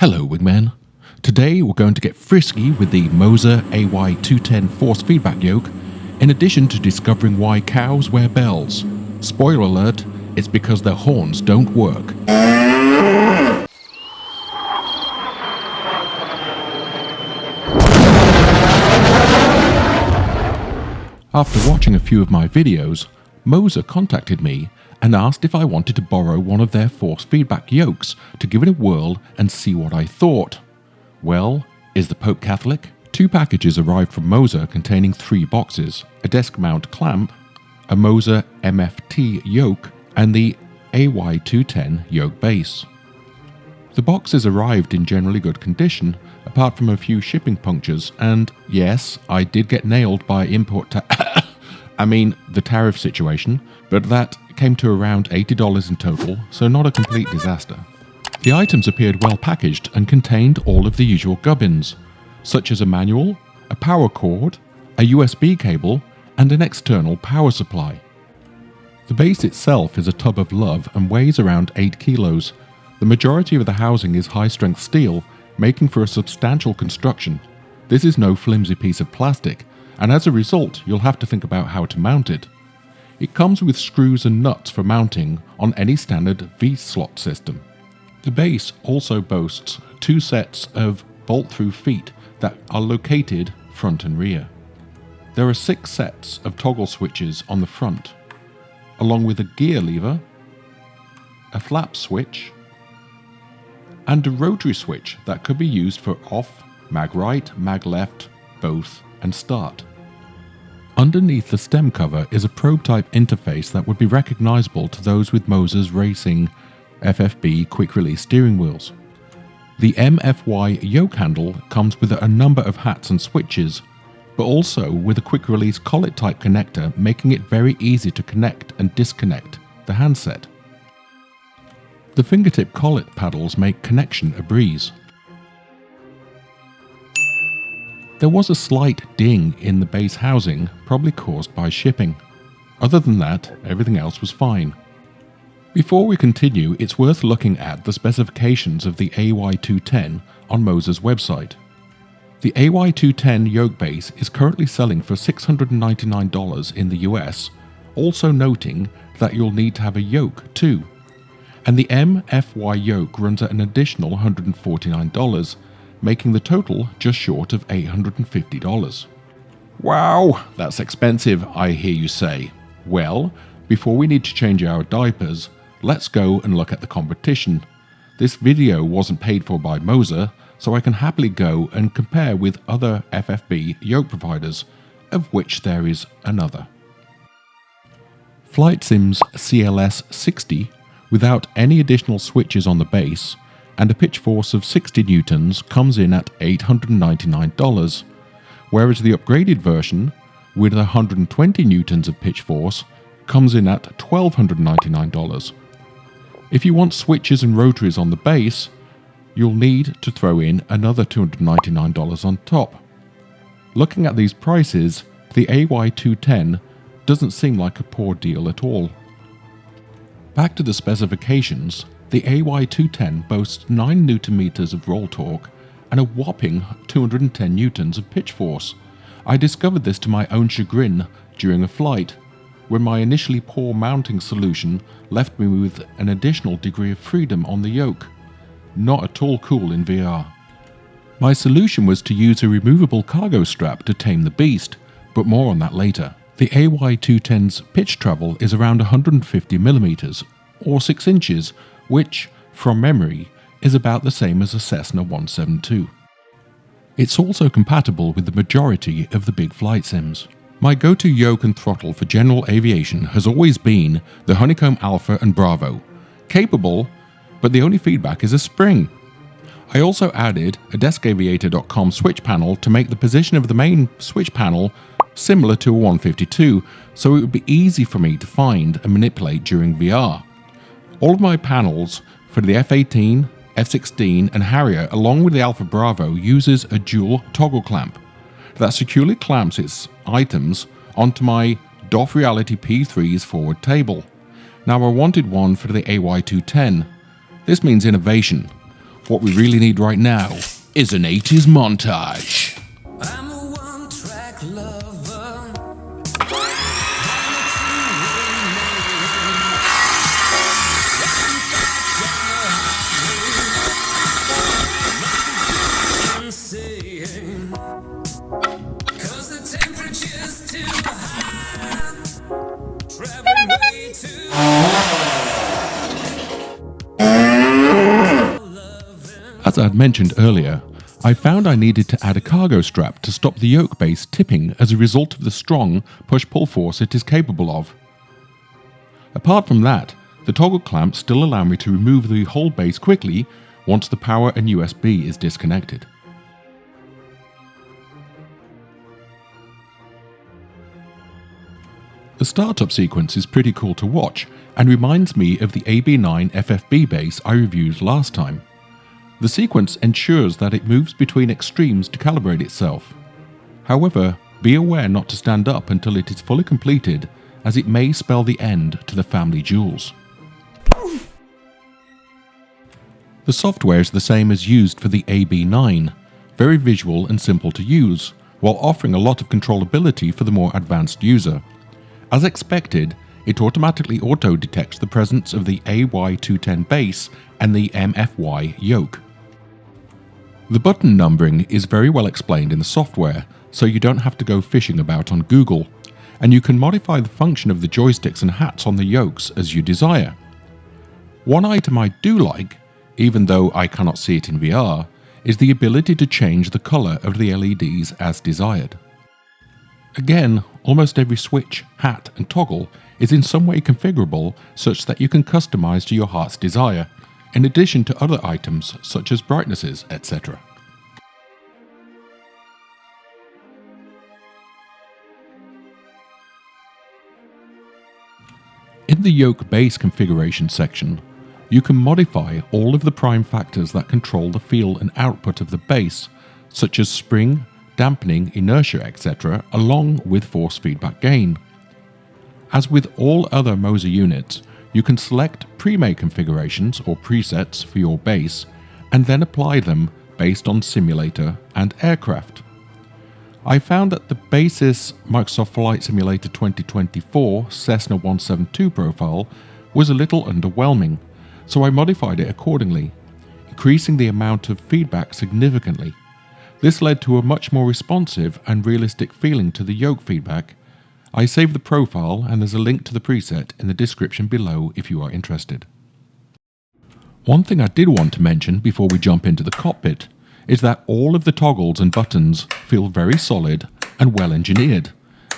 Hello wingmen. Today we're going to get frisky with the Moza AY210 force feedback yoke, in addition to discovering why cows wear bells. Spoiler alert, it's because their horns don't work. After watching a few of my videos, Moza contacted me and asked if I wanted to borrow one of their force feedback yokes to give it a whirl and see what I thought. Well, is the Pope Catholic? 2 packages arrived from Moza containing 3 boxes, a desk mount clamp, a Moza MFT yoke, and the AY210 yoke base. The boxes arrived in generally good condition, apart from a few shipping punctures, and yes, I did get nailed by the tariff situation, but that came to around $80 in total, so not a complete disaster. The items appeared well packaged and contained all of the usual gubbins, such as a manual, a power cord, a USB cable, and an external power supply. The base itself is a tub of love and weighs around 8 kilos. The majority of the housing is high-strength steel, making for a substantial construction. This is no flimsy piece of plastic, and as a result, you'll have to think about how to mount it. It comes with screws and nuts for mounting on any standard V-slot system. The base also boasts 2 sets of bolt-through feet that are located front and rear. There are 6 sets of toggle switches on the front, along with a gear lever, a flap switch, and a rotary switch that could be used for off, mag right, mag left, both, and start. Underneath the stem cover is a probe-type interface that would be recognizable to those with Moza's racing FFB quick-release steering wheels. The MFY yoke handle comes with a number of hats and switches, but also with a quick-release collet-type connector, making it very easy to connect and disconnect the handset. The fingertip collet paddles make connection a breeze. There was a slight ding in the base housing, probably caused by shipping. Other than that, everything else was fine. Before we continue, it's worth looking at the specifications of the AY210 on Moza's website. The AY210 yoke base is currently selling for $699 in the US, also noting that you'll need to have a yoke too. And the MFY yoke runs at an additional $149, making the total just short of $850. Wow, that's expensive, I hear you say. Well, before we need to change our diapers, let's go and look at the competition. This video wasn't paid for by Moza, so I can happily go and compare with other FFB yoke providers, of which there is another. FlightSim's CLS60, without any additional switches on the base, and a pitch force of 60 newtons comes in at $899, whereas the upgraded version, with 120 newtons of pitch force, comes in at $1,299. If you want switches and rotaries on the base, you'll need to throw in another $299 on top. Looking at these prices, the AY210 doesn't seem like a poor deal at all. Back to the specifications, the AY210 boasts 9 Nm of roll torque and a whopping 210 newtons of pitch force. I discovered this to my own chagrin during a flight, where my initially poor mounting solution left me with an additional degree of freedom on the yoke. Not at all cool in VR. My solution was to use a removable cargo strap to tame the beast, but more on that later. The AY210's pitch travel is around 150 mm, or 6 inches, which, from memory, is about the same as a Cessna 172. It's also compatible with the majority of the big flight sims. My go-to yoke and throttle for general aviation has always been the Honeycomb Alpha and Bravo. Capable, but the only feedback is a spring. I also added a DeskAviator.com switch panel to make the position of the main switch panel similar to a 152, so it would be easy for me to find and manipulate during VR. All of my panels for the F-18, F-16 and Harrier, along with the Alpha Bravo, uses a dual toggle clamp that securely clamps its items onto my DOF Reality P3's forward table. Now I wanted one for the AY210. This means innovation. What we really need right now is an 80s montage. I'm a one-track lover. Cause the temperature's too high. Traveling way too As I had mentioned earlier, I found I needed to add a cargo strap to stop the yoke base tipping as a result of the strong push-pull force it is capable of. Apart from that, the toggle clamps still allow me to remove the whole base quickly once the power and USB is disconnected. The startup sequence is pretty cool to watch and reminds me of the AB9 FFB base I reviewed last time. The sequence ensures that it moves between extremes to calibrate itself. However, be aware not to stand up until it is fully completed, as it may spell the end to the family jewels. The software is the same as used for the AB9, very visual and simple to use, while offering a lot of controllability for the more advanced user. As expected, it automatically auto-detects the presence of the AY210 base and the MFY yoke. The button numbering is very well explained in the software, so you don't have to go fishing about on Google, and you can modify the function of the joysticks and hats on the yokes as you desire. One item I do like, even though I cannot see it in VR, is the ability to change the colour of the LEDs as desired. Again, almost every switch, hat and toggle is in some way configurable such that you can customize to your heart's desire, in addition to other items such as brightnesses, etc. In the yoke base configuration section, you can modify all of the prime factors that control the feel and output of the base, such as spring, dampening, inertia, etc., along with force feedback gain. As with all other Moza units, you can select pre-made configurations or presets for your base and then apply them based on simulator and aircraft. I found that the basis Microsoft Flight Simulator 2024 Cessna 172 profile was a little underwhelming, so I modified it accordingly, increasing the amount of feedback significantly. This led to a much more responsive and realistic feeling to the yoke feedback. I saved the profile and there's a link to the preset in the description below if you are interested. One thing I did want to mention before we jump into the cockpit is that all of the toggles and buttons feel very solid and well engineered,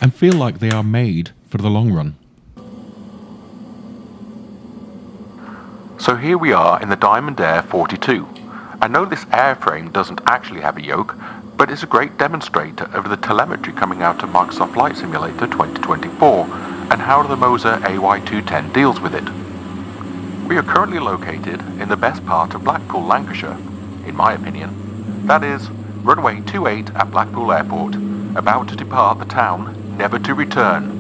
and feel like they are made for the long run. So here we are in the Diamond Air 42. I know this airframe doesn't actually have a yoke, but it's a great demonstrator of the telemetry coming out of Microsoft Flight Simulator 2024 and how the Moza AY210 deals with it. We are currently located in the best part of Blackpool, Lancashire, in my opinion. That is, runway 28 at Blackpool Airport, about to depart the town, never to return.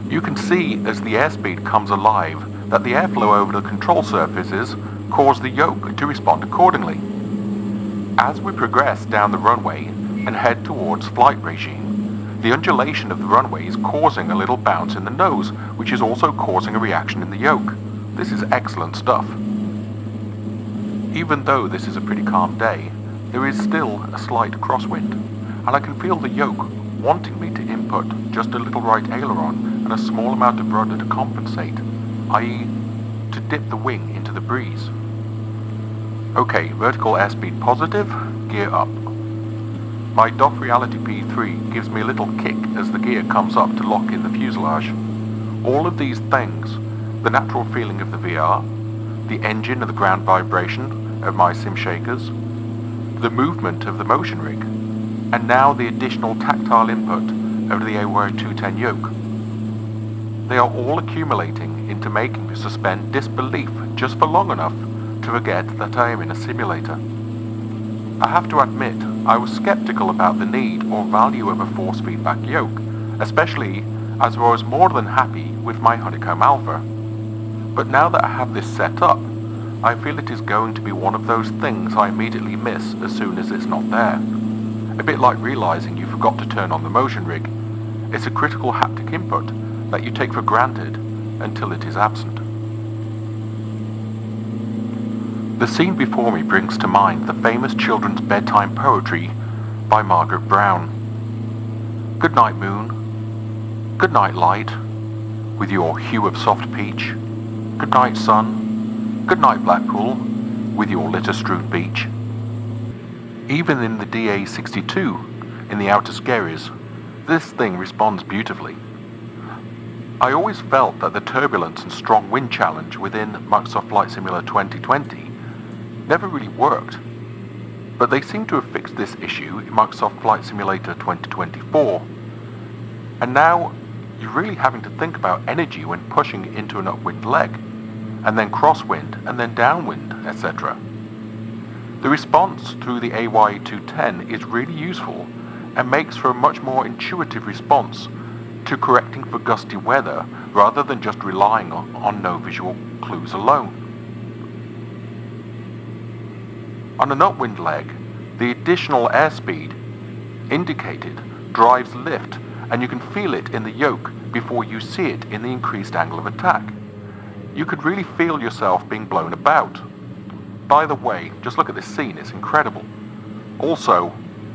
You can see as the airspeed comes alive that the airflow over the control surfaces cause the yoke to respond accordingly. As we progress down the runway and head towards flight regime, the undulation of the runway is causing a little bounce in the nose, which is also causing a reaction in the yoke. This is excellent stuff. Even though this is a pretty calm day, there is still a slight crosswind, and I can feel the yoke wanting me to input just a little right aileron and a small amount of rudder to compensate, i.e. to dip the wing into the breeze. Okay, vertical airspeed positive, gear up. My DOF Reality P3 gives me a little kick as the gear comes up to lock in the fuselage. All of these things, the natural feeling of the VR, the engine and the ground vibration of my sim shakers, the movement of the motion rig, and now the additional tactile input of the AY210 yoke. They are all accumulating into making me suspend disbelief just for long enough to forget that I am in a simulator. I have to admit, I was skeptical about the need or value of a force feedback yoke, especially as I was more than happy with my Honeycomb Alpha. But now that I have this set up, I feel it is going to be one of those things I immediately miss as soon as it's not there. A bit like realizing you forgot to turn on the motion rig. It's a critical haptic input that you take for granted until it is absent. The scene before me brings to mind the famous children's bedtime poetry by Margaret Brown. Good night, moon. Good night, light, with your hue of soft peach. Good night, sun. Good night, Blackpool, with your litter-strewn beach. Even in the DA62, in the outer Skerries, this thing responds beautifully. I always felt that the turbulence and strong wind challenge within Microsoft Flight Simulator 2020 never really worked, but they seem to have fixed this issue in Microsoft Flight Simulator 2024, and now you're really having to think about energy when pushing into an upwind leg, and then crosswind, and then downwind, etc. The response through the AY210 is really useful and makes for a much more intuitive response to correcting for gusty weather rather than just relying on no visual clues alone. On an upwind leg, the additional airspeed indicated drives lift, and you can feel it in the yoke before you see it in the increased angle of attack. You could really feel yourself being blown about. By the way, just look at this scene, it's incredible. Also,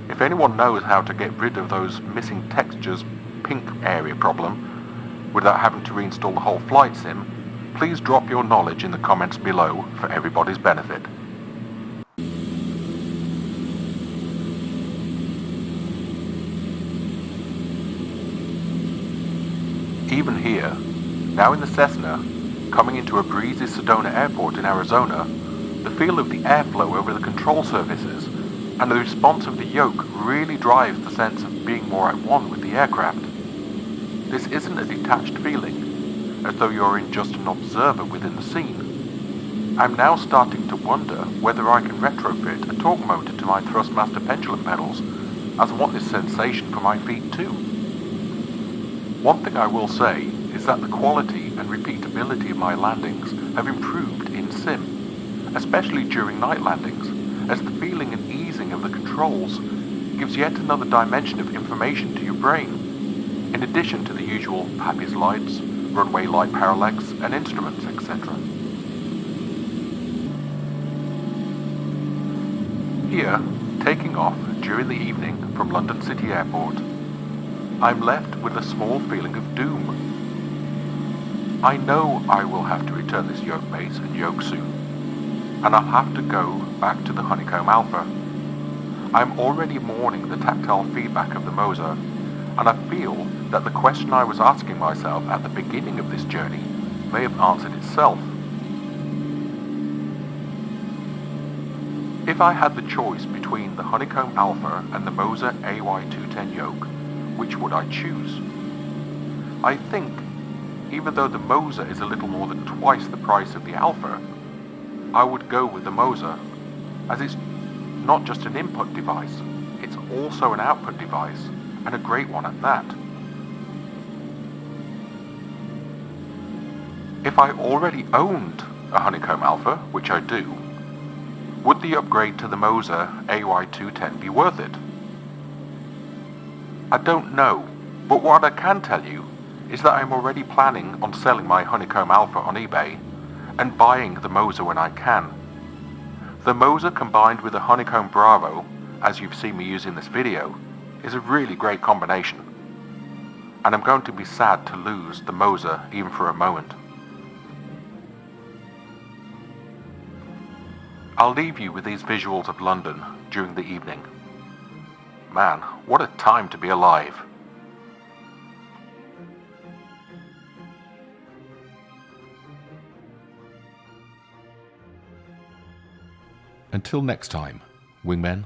if anyone knows how to get rid of those missing textures pink area problem without having to reinstall the whole flight sim, please drop your knowledge in the comments below for everybody's benefit. Even here, now in the Cessna, coming into a breezy Sedona airport in Arizona, the feel of the airflow over the control surfaces and the response of the yoke really drives the sense of being more at one with the aircraft. This isn't a detached feeling, as though you're in just an observer within the scene. I'm now starting to wonder whether I can retrofit a torque motor to my Thrustmaster pendulum pedals, as I want this sensation for my feet too. One thing I will say is that the quality and repeatability of my landings have improved in sim, especially during night landings, as the feeling and easing of the controls gives yet another dimension of information to your brain, in addition to the usual PAPI's lights, runway light parallax, and instruments, etc. Here, taking off during the evening from London City Airport, I'm left with a small feeling of doom. I know I will have to return this yoke base and yoke soon, and I'll have to go back to the Honeycomb Alpha. I'm already mourning the tactile feedback of the Moza, and I feel that the question I was asking myself at the beginning of this journey may have answered itself. If I had the choice between the Honeycomb Alpha and the Moza AY210 yoke, which would I choose? I think, even though the Moza is a little more than twice the price of the Alpha, I would go with the Moza, as it's not just an input device, it's also an output device, and a great one at that. If I already owned a Honeycomb Alpha, which I do, would the upgrade to the Moza AY210 be worth it? I don't know, but what I can tell you is that I'm already planning on selling my Honeycomb Alpha on eBay and buying the Moza when I can. The Moza combined with the Honeycomb Bravo, as you've seen me use in this video, is a really great combination, and I'm going to be sad to lose the Moza even for a moment. I'll leave you with these visuals of London during the evening. Man, what a time to be alive. Until next time, wingmen.